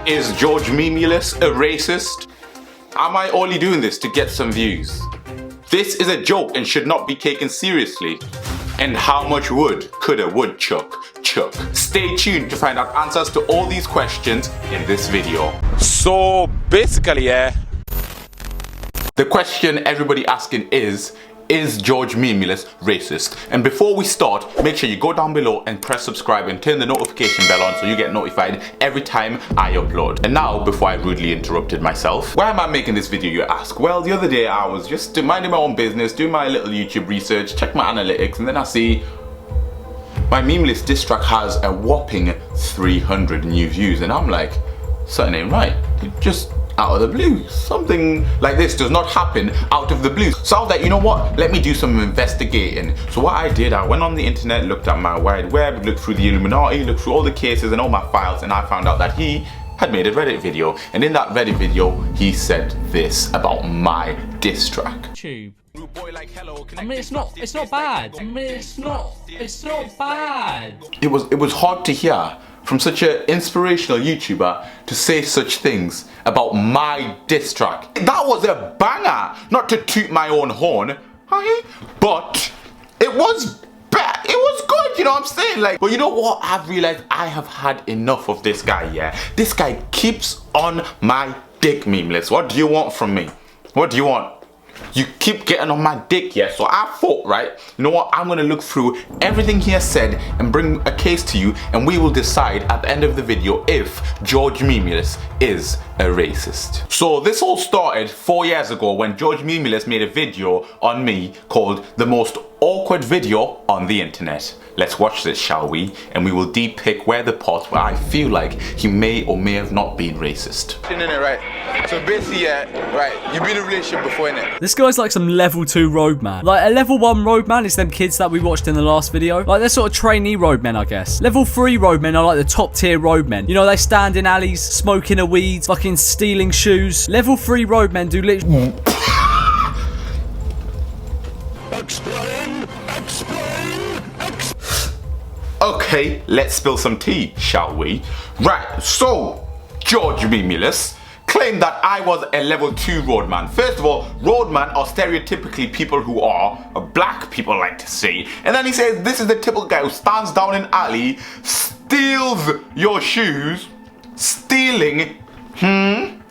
Is George Memeulous a racist? Am I only doing this to get some views? This is a joke and should not be taken seriously. And how much wood could a woodchuck chuck? Stay tuned to find out answers to all these questions in this video. So basically, the question everybody asking is George Memeulous racist? And before we start, make sure you go down below and press subscribe and turn the notification bell on so you get notified every time I upload. And now, before I rudely interrupted myself, why am I making this video, you ask? Well, the other day I was just minding my own business, doing my little YouTube research, check my analytics, and then I see my Memeulous diss track has a whopping 300 new views, and I'm like, something ain't right. It just out of the blue. Something like this does not happen out of the blue. So I was like, you know what? Let me do some investigating. So what I did, I went on the internet, looked at my wide web, looked through the Illuminati, looked through all the cases and all my files, and I found out that he had made a Reddit video. And in that Reddit video, he said this about my diss track. Tube. I mean, it's not bad. I mean, it's not bad. It was hard to hear from such an inspirational YouTuber to say such things about my diss track. That was a banger, not to toot my own horn, but it was bad. It was good, you know what I'm saying? Like, but you know what? I've realized I have had enough of this guy, yeah? This guy keeps on my dick, Memeulous. What do you want from me? What do you want? You keep getting on my dick, yeah? So I thought, right, you know what? I'm gonna look through everything he has said and bring a case to you, and we will decide at the end of the video if George Memeulous is a racist. So this all started 4 years ago when George Memeulous made a video on me called The Most Awkward Video on the Internet. Let's watch this, shall we? And we will depict where the parts where I feel like he may or may have not been racist. Right. So basically, right, you've been in a relationship before, innit? This guy's like some level 2 roadman. Like a level 1 roadman is them kids that we watched in the last video. Like they're sort of trainee roadmen, I guess. Level 3 roadmen are like the top tier roadmen. You know, they stand in alleys, smoking a weed, fucking stealing shoes. Level 3 roadmen do literally... Okay, let's spill some tea, shall we? Right, so George Memeulous claimed that I was a level 2 roadman. First of all, roadman are stereotypically people who are black, people like to say. And then he says this is the typical guy who stands down in alley, steals your shoes, stealing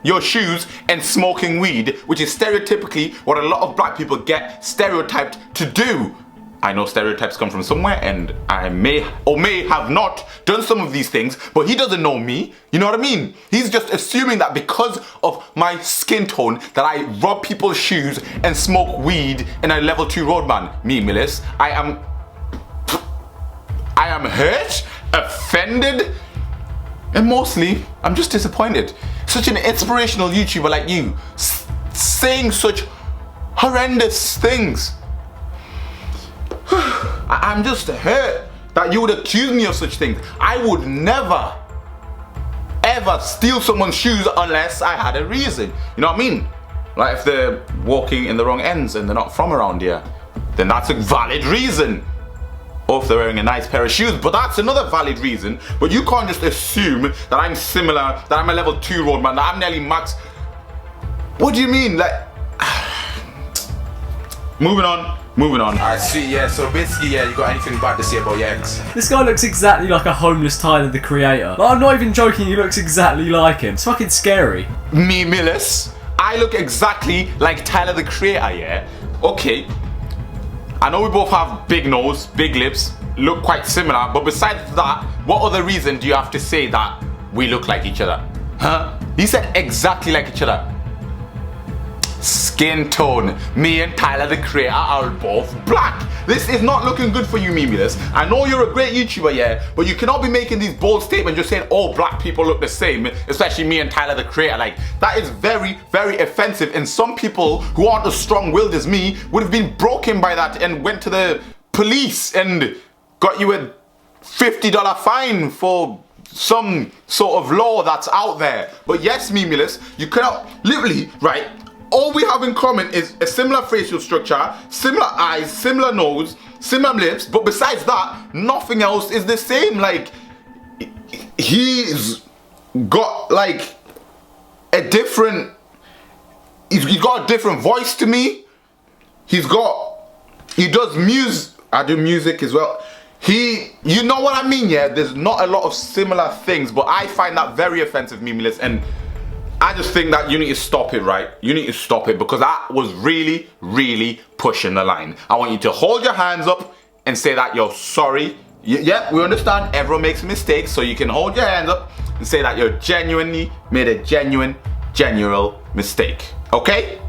your shoes and smoking weed, which is stereotypically what a lot of black people get stereotyped to do. I know stereotypes come from somewhere, and I may or may have not done some of these things, but he doesn't know me, you know what I mean? He's just assuming that because of my skin tone that I rob people's shoes and smoke weed and a level 2 roadman. Memeulous, I am hurt, offended, and mostly I'm just disappointed. Such an inspirational YouTuber like you saying such horrendous things. I'm just hurt that you would accuse me of such things. I would never, ever steal someone's shoes unless I had a reason. You know what I mean? Like if they're walking in the wrong ends and they're not from around here, then that's a valid reason. Or if they're wearing a nice pair of shoes, but that's another valid reason. But you can't just assume that I'm similar, that I'm a level 2 roadman, that I'm nearly max. What do you mean? Like, moving on. Alright, sweet, yeah, so basically, yeah, you got anything bad to say about your ex? This guy looks exactly like a homeless Tyler, the Creator. Like, I'm not even joking, he looks exactly like him. It's fucking scary. Memeulous, I look exactly like Tyler, the Creator, yeah? Okay, I know we both have big nose, big lips, look quite similar, but besides that, what other reason do you have to say that we look like each other? Huh? He said exactly like each other. Skin tone. Me and Tyler, the Creator, are both black. This is not looking good for you, Memeulous. I know you're a great YouTuber, yeah, but you cannot be making these bold statements just saying all black people look the same, especially me and Tyler, the Creator. Like, that is very, very offensive, and some people who aren't as strong-willed as me would have been broken by that and went to the police and got you a $50 fine for some sort of law that's out there. But yes, Memeulous, you cannot, literally, right, all we have in common is a similar facial structure, similar eyes, similar nose, similar lips, but besides that, nothing else is the same. Like, he's got like a different. He's got a different voice to me. He does music. I do music as well. You know what I mean, yeah? There's not a lot of similar things, but I find that very offensive, Memeulous, and I just think that you need to stop it, right? You need to stop it because that was really, really pushing the line. I want you to hold your hands up and say that you're sorry. Yeah, we understand everyone makes mistakes, so you can hold your hands up and say that you genuinely made a genuine mistake, okay?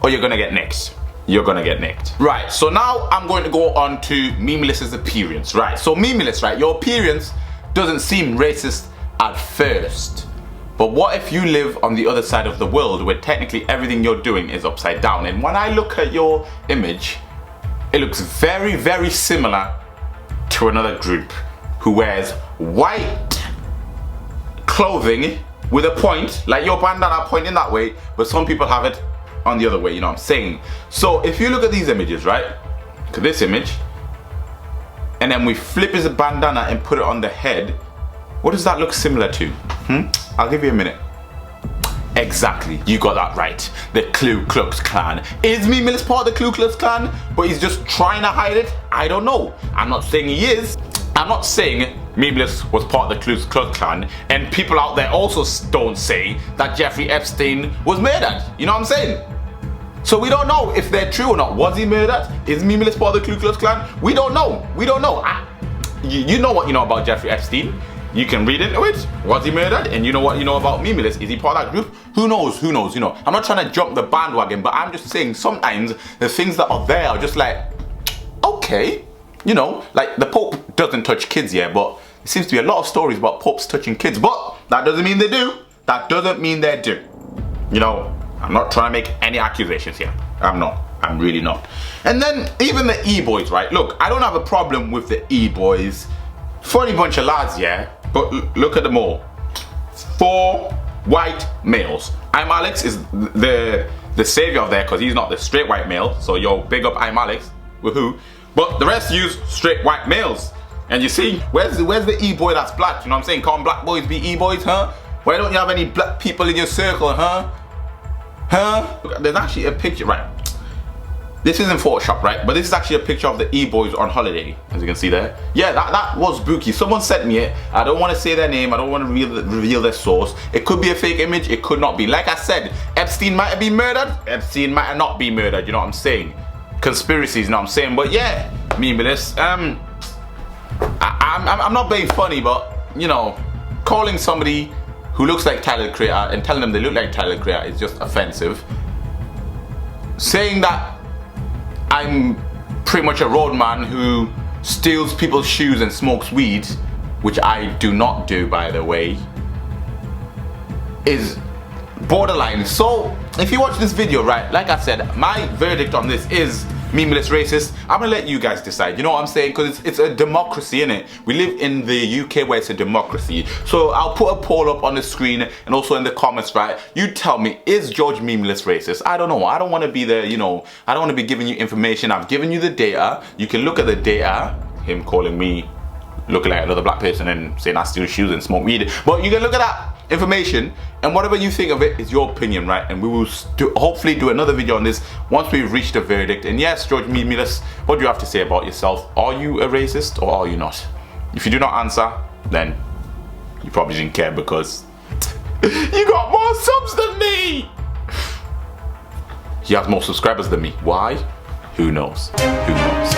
Or you're gonna get nicked. You're gonna get nicked. Right, so now I'm going to go on to Memeulous's appearance, right? So Memeulous, right, your appearance doesn't seem racist at first. But what if you live on the other side of the world where technically everything you're doing is upside down? And when I look at your image, it looks very, very similar to another group who wears white clothing with a point, like your bandana pointing that way, but some people have it on the other way, you know what I'm saying? So if you look at these images, right? Look at this image, and then we flip his bandana and put it on the head, what does that look similar to? I'll give you a minute. Exactly, you got that right. The Ku Klux Klan. Is Memeulous part of the Ku Klux Klan, but he's just trying to hide it? I don't know. I'm not saying he is. I'm not saying Memeulous was part of the Ku Klux Klan, and people out there also don't say that Jeffrey Epstein was murdered. You know what I'm saying? So we don't know if they're true or not. Was he murdered? Is Memeulous part of the Ku Klux Klan? We don't know. We don't know. You know what you know about Jeffrey Epstein. You can read into it. Was he murdered? And you know what you know about Memeulous. Is he part of that group? Who knows? Who knows? You know, I'm not trying to jump the bandwagon, but I'm just saying sometimes the things that are there are just like, okay, you know, like the Pope doesn't touch kids, yeah, but there seems to be a lot of stories about popes touching kids, but that doesn't mean they do. That doesn't mean they do. You know, I'm not trying to make any accusations here. I'm not. I'm really not. And then even the E-boys, right? Look, I don't have a problem with the E-boys. Funny bunch of lads, yeah, but look at them all. 4 white males. I'm Alex is the savior of there because he's not the straight white male. So yo, big up I'm Alex. Woohoo. But the rest use straight white males. And you see, where's the E-boy that's black? You know what I'm saying? Can't black boys be E-boys, huh? Why don't you have any black people in your circle, huh? Huh? Look, there's actually a picture, right? This isn't Photoshop, right? But this is actually a picture of the E-boys on holiday, as you can see there. Yeah, that was spooky. Someone sent me it. I don't want to say their name. I don't want to reveal their source. It could be a fake image. It could not be. Like I said, Epstein might have been murdered. Epstein might have not been murdered. You know what I'm saying? Conspiracies, you know what I'm saying? But yeah, Memeulous, I'm not being funny, but you know, calling somebody who looks like Tyler the Creator and telling them they look like Tyler the Creator is just offensive. Saying that I'm pretty much a roadman who steals people's shoes and smokes weed, which I do not do, by the way, is borderline. So if you watch this video, right, like I said, my verdict on this is Memeulous racist. I'm gonna let you guys decide, you know what I'm saying, because it's a democracy, innit? We live in the UK where it's a democracy. So I'll put a poll up on the screen and also in the comments, right? You tell me, is George Memeulous racist? I don't know. I don't want to be the, you know, I don't want to be giving you information. I've given you the data. You can look at the data. Him calling me looking like another black person and saying I steal shoes and smoke weed. But you can look at that information, and whatever you think of it is your opinion, right? And we will hopefully do another video on this once we've reached a verdict. And yes, George Memeulous, what do you have to say about yourself? Are you a racist or are you not? If you do not answer, then you probably didn't care because you got more subs than me. He has more subscribers than me. Why? Who knows? Who knows?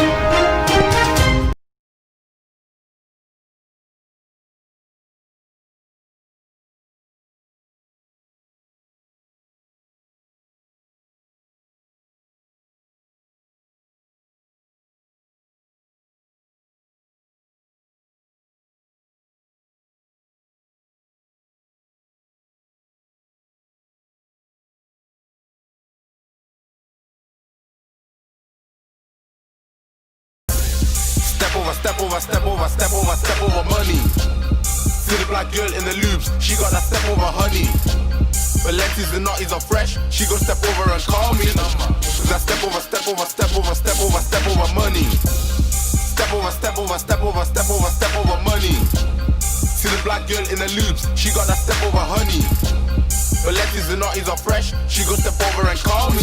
Step over money. See the black girl in the loops, she got that step over honey. But lenses and nutties are fresh, she gon' step over and call me. That step over money. Step over money. See the black girl in the loops, she got that step over honey. But Letty's and naughties are fresh, she go step over and call me.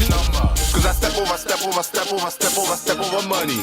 Cause I step over, step over, step over, step over, step over money.